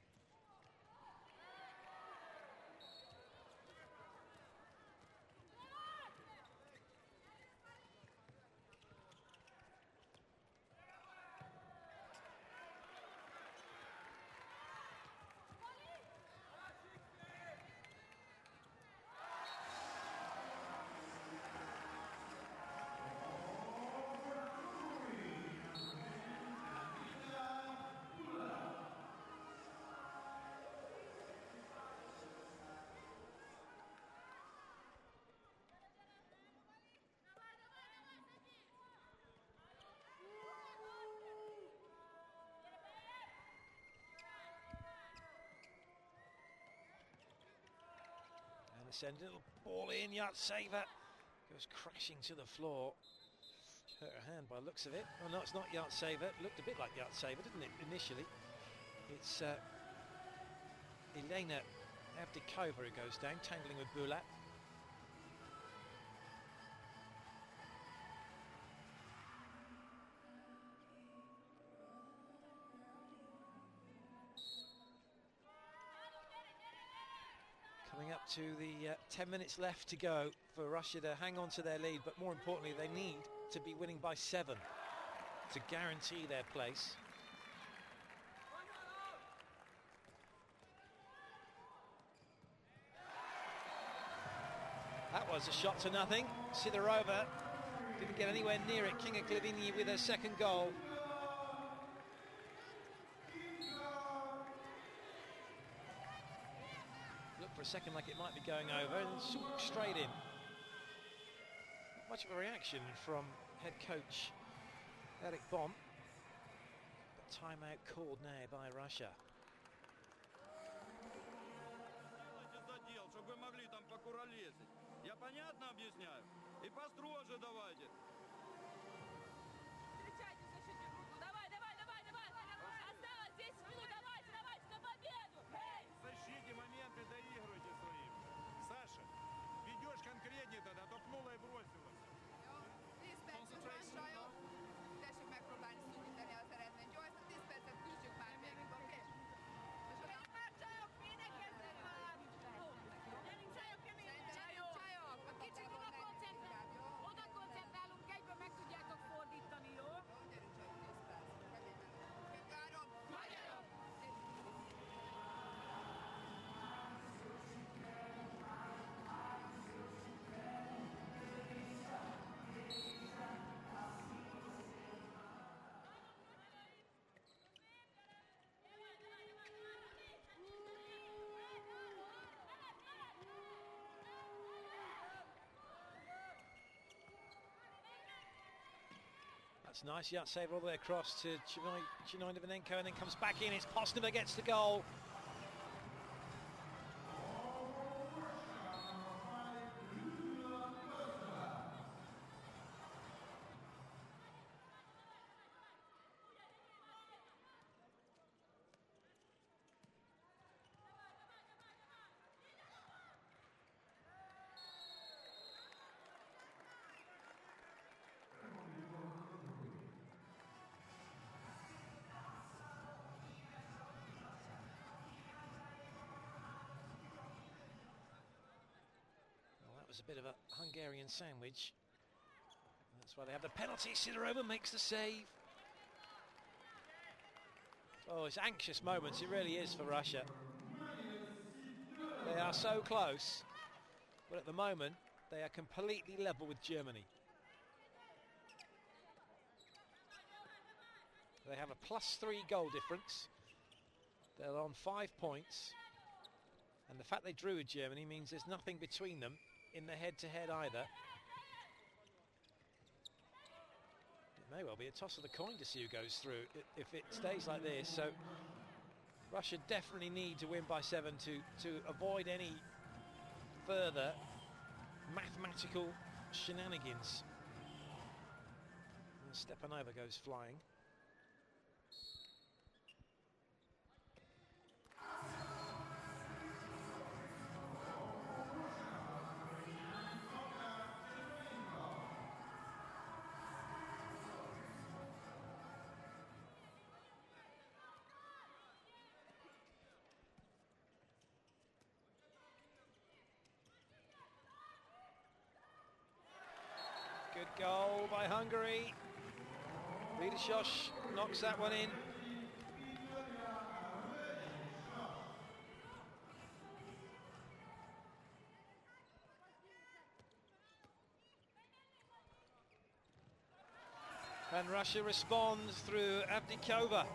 Send a little ball in, Yartsever goes crashing to the floor. Hurt her hand by the looks of it. Oh no, it's not Yartsever. It looked a bit like Yartsever, didn't it, initially? It's Elena Avdikova who goes down, tangling with Bulat. Coming up to the 10 minutes left to go for Russia to hang on to their lead, but more importantly, they need to be winning by 7 to guarantee their place. That was a shot to nothing. Sidorova didn't get anywhere near it. Kinga Klivini with her second goal. Looked for a second like it might be going over and straight in. Not much of a reaction from head coach Eric Bont, but timeout called now by Russia. Чтобы вы могли там покуролесить. Я понятно объясняю? И построже давайте. Встречайте защитник руку. Давай, давай, давай, давай. Осталось 10 минут, давайте, That's nice. Yurtsever all the way across to Chinoinevenenko and then comes back in. It's Postnova gets the goal. Was a bit of a Hungarian sandwich. That's why they have the penalty. Sidorova makes the save. Oh, it's anxious moments. It really is for Russia. They are so close, but at the moment they are completely level with Germany. They have a +3 goal difference. They're on 5 points, and the fact they drew with Germany means there's nothing between them in the head-to-head either. It may well be a toss of the coin to see who goes through if it stays like this. So Russia definitely need to win by 7 to avoid any further mathematical shenanigans. And Stepanova goes flying. Good goal by Hungary. Vidasos knocks that one in. And Russia responds through Avdikova.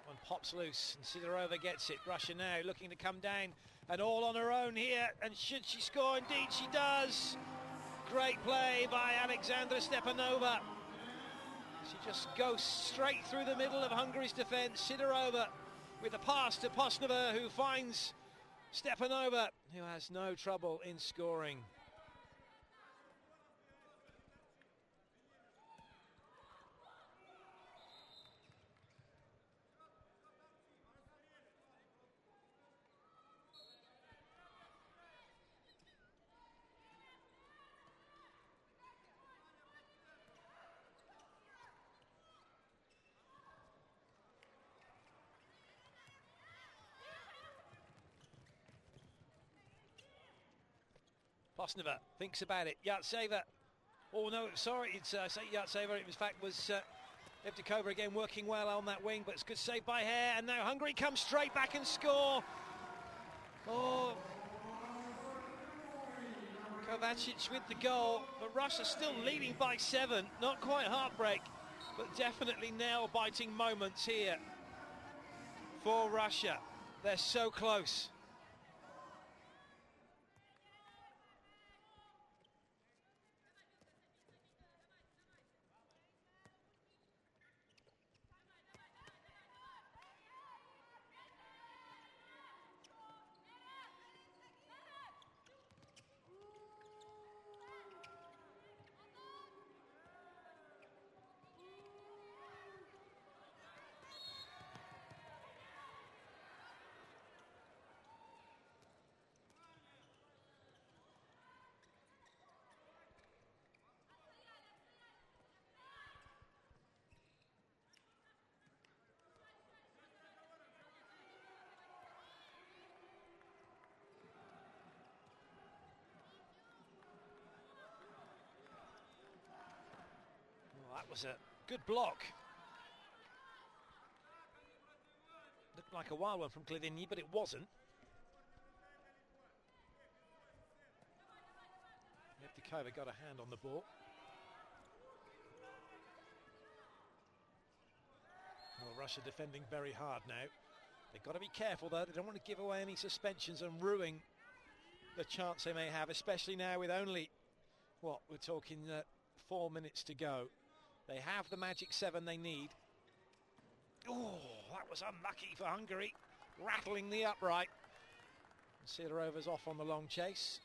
One pops loose and Sidorova gets it. Russia now looking to come down and all on her own here, and should she score? Indeed she does. Great play by Alexandra Stepanova. She just goes straight through the middle of Hungary's defence. Sidorova with a pass to Postnova, who finds Stepanova, who has no trouble in scoring. Postnova thinks about it. Yurtsever. Oh no, sorry, it's Yurtsever. It in fact was Evdokova again working well on that wing, but it's a good save by Hare. And now Hungary comes straight back and score. Oh, Kovacic with the goal, but Russia still leading by 7. Not quite heartbreak, but definitely nail-biting moments here for Russia. They're so close. That was a good block. Looked like a wild one from Clivigny, but it wasn't. Avdikova got a hand on the ball. Well, Russia defending very hard now. They've got to be careful though, they don't want to give away any suspensions and ruin the chance they may have, especially now with only, what, we're talking 4 minutes to go. They have the magic 7 they need. Oh, that was unlucky for Hungary, rattling the upright. Sidorov's off on the long chase.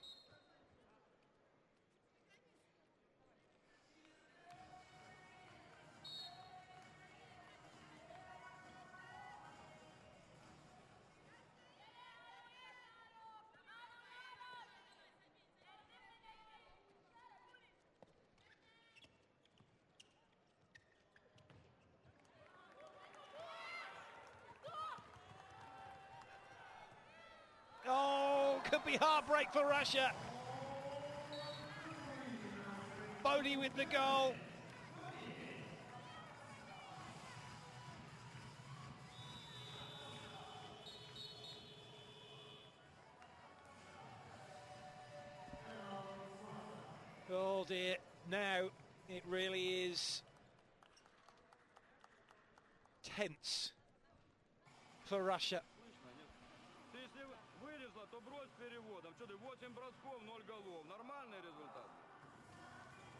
Oh, could be heartbreak for Russia. Bodie with the goal. Oh dear, now it really is tense for Russia. Если вылезла, то брось переводом. Что ты, 8 бросков, 0 голов. Нормальный результат.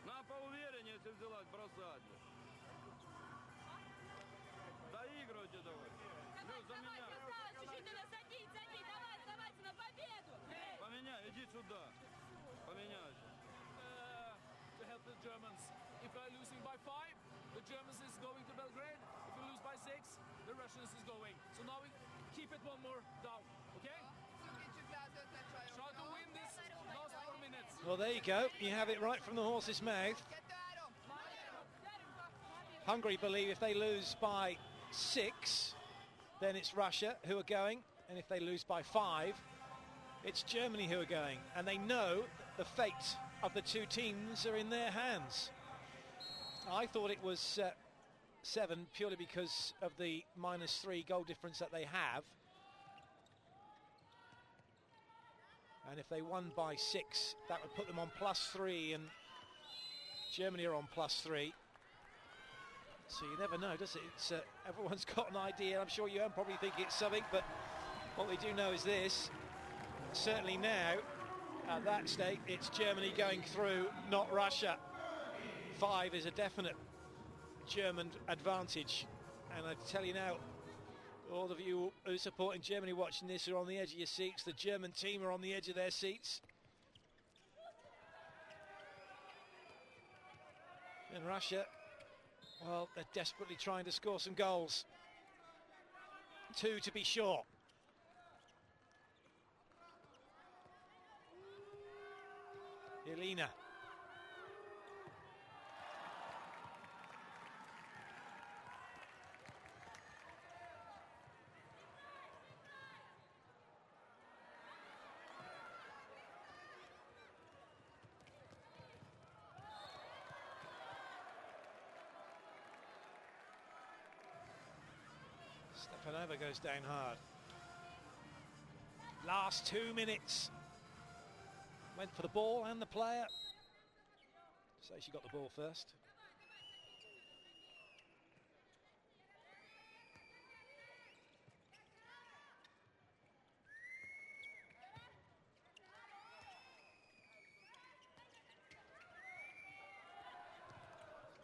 На поувереннее, если взялась бросать. Доигрывайте давай. Плюс за меня. Садись, давай, оставайся на победу. Поменяй, иди сюда. Поменяйся. To help the Germans. If we're losing by 5, the Germans is going to Belgrade. If we lose by 6, the Russians is going. So now we keep it one more down, okay? Try to win this last 4 minutes. Well, there you go. You have it right from the horse's mouth. Hungary believe if they lose by 6, then it's Russia who are going. And if they lose by 5, it's Germany who are going. And they know the fate of the two teams are in their hands. I thought it was 7 purely because of the -3 goal difference that they have. And if they won by 6, that would put them on +3, and Germany are on +3. So you never know, does it? It's, everyone's got an idea. I'm sure you probably think it's something, but what we do know is this. Certainly now, at that stake, it's Germany going through, not Russia. 5 is a definite German advantage. And I tell you now, all of you who are supporting Germany watching this are on the edge of your seats. The German team are on the edge of their seats. And Russia, well, they're desperately trying to score some goals. 2 to be sure. Elena. Stepanova goes down hard. Last 2 minutes. Went for the ball and the player. So she got the ball first.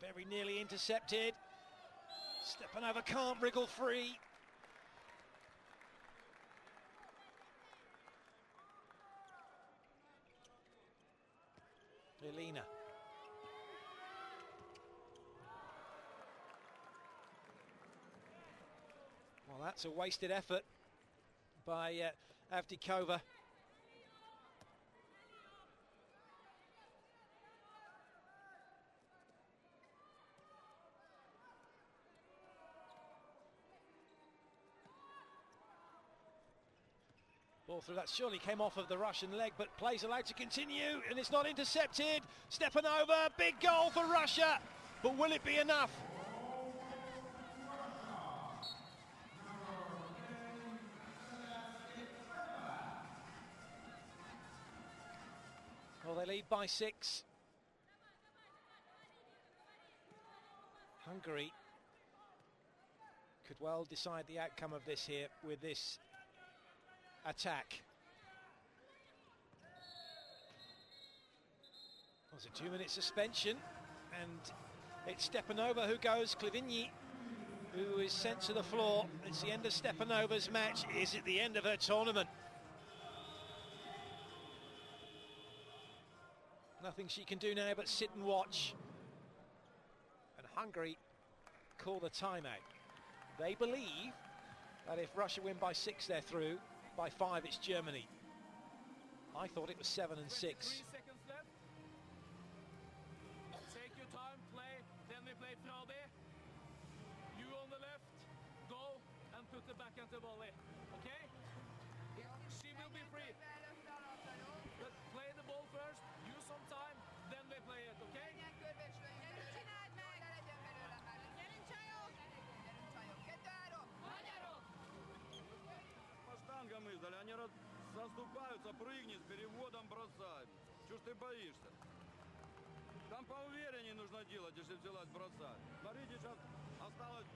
Very nearly intercepted. Stepanova can't wriggle free. Elena. Well, that's a wasted effort by Avdikova. Ball through, that surely came off of the Russian leg, but play's allowed to continue, and it's not intercepted. Stepanova, big goal for Russia, but will it be enough? Well, they lead by 6. Hungary could well decide the outcome of this here with this attack. There's a 2-minute suspension, and it's Stepanova who goes. Klivini, who is sent to the floor. It's the end of Stepanova's match. Is it the end of her tournament? Nothing she can do now but sit and watch. And Hungary call the timeout. They believe that if Russia win by 6, they're through. By 5, it's Germany. I thought it was 7 and 6. 3 seconds left. Take your time, play. Then we play Frade. You on the left, go and put the backhand to volley. Okay? She will be free. But play the ball first, use some time, then we play it, okay? По штангам издали, они заступаются, прыгни с переводом, бросай. Чего ж ты боишься? Там поувереннее нужно делать, если взялась бросать. Смотрите, сейчас осталось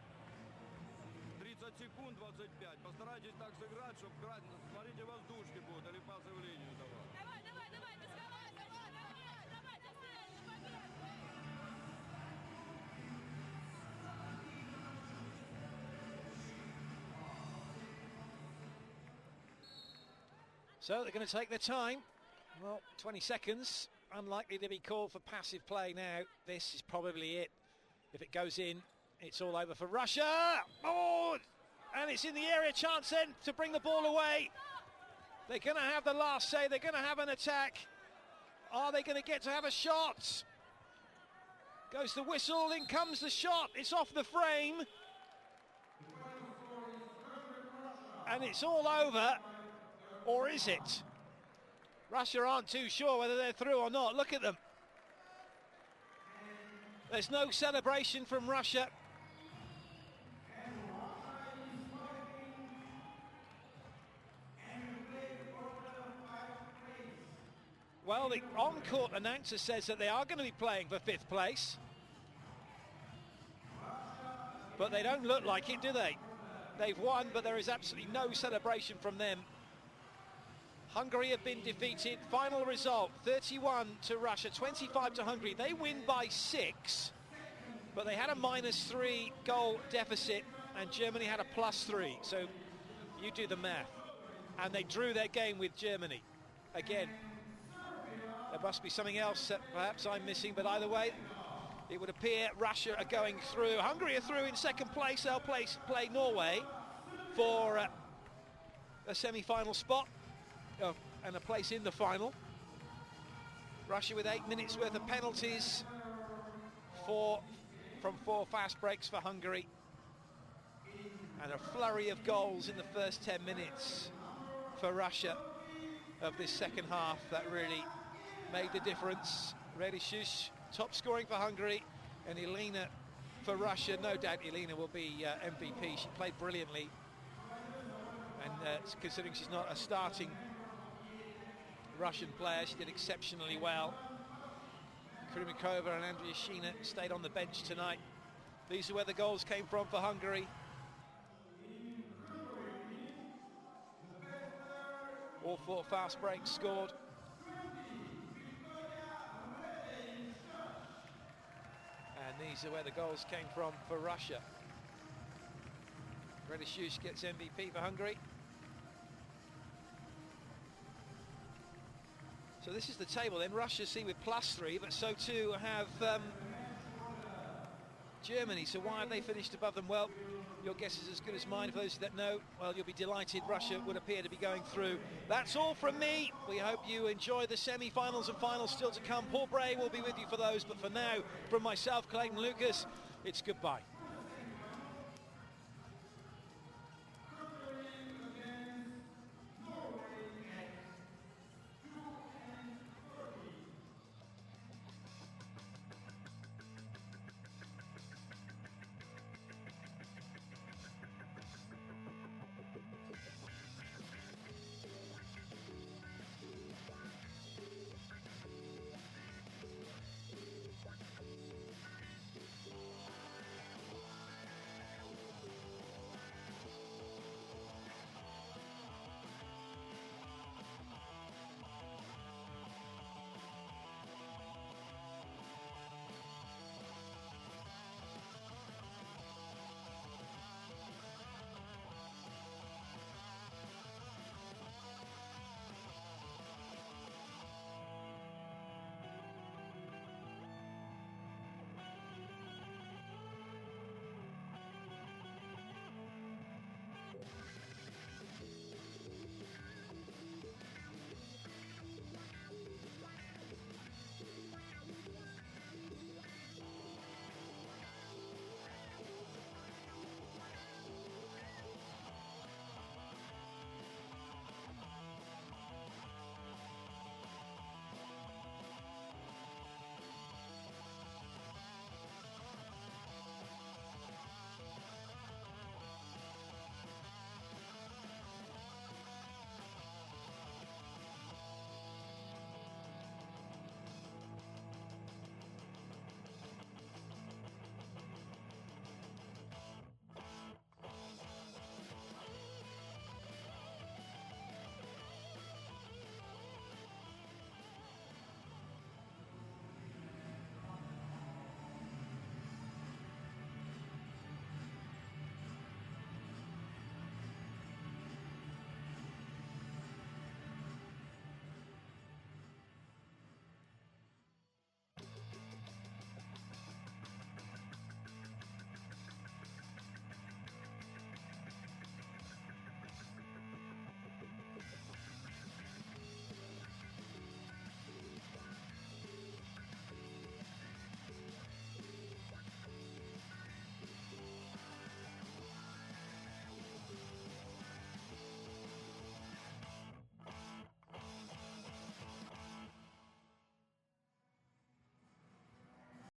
30 секунд, 25. Постарайтесь так сыграть, чтобы крать. Смотрите, воздушки будут или пасы в линию давать. Давай, давай, давай, давай, давай, давай, ты слышишь, победа. So they're going to take their time. Well, 20 seconds. Unlikely to be called for passive play now. This is probably it. If it goes in, it's all over for Russia. Oh, and it's in the area. Chance then to bring the ball away. They're going to have the last say. They're going to have an attack. Are they going to get to have a shot? Goes the whistle. In comes the shot. It's off the frame. And it's all over. Or is it? Russia aren't too sure whether they're through or not. Look at them. There's no celebration from Russia. Well, the on-court announcer says that they are going to be playing for 5th place. But they don't look like it, do they? They've won, but there is absolutely no celebration from them. Hungary have been defeated. Final result, 31 to Russia, 25 to Hungary. They win by 6, but they had a -3 goal deficit, and Germany had a +3. So you do the math. And they drew their game with Germany. Again, there must be something else that perhaps I'm missing, but either way, it would appear Russia are going through. Hungary are through in 2nd place. They'll play Norway for a semi-final spot. And a place in the final. Russia with 8 minutes worth of penalties from 4 fast breaks for Hungary, and a flurry of goals in the first 10 minutes for Russia of this second half that really made the difference. Redishus top scoring for Hungary, and Elena for Russia. No doubt Elena will be MVP. She played brilliantly, and considering she's not a starting Russian player, she did exceptionally well. Krumikova and Andrea Sheena stayed on the bench tonight. These are where the goals came from for Hungary. All 4 fast breaks scored. And these are where the goals came from for Russia. Redishus gets MVP for Hungary. So this is the table then. Russia see with +3, but so too have Germany. So why have they finished above them? Well, your guess is as good as mine. For those that know, well, you'll be delighted. Russia would appear to be going through. That's all from me. We hope you enjoy the semi-finals and finals still to come. Paul Bray will be with you for those, but for now, from myself, Clayton Lucas, it's goodbye.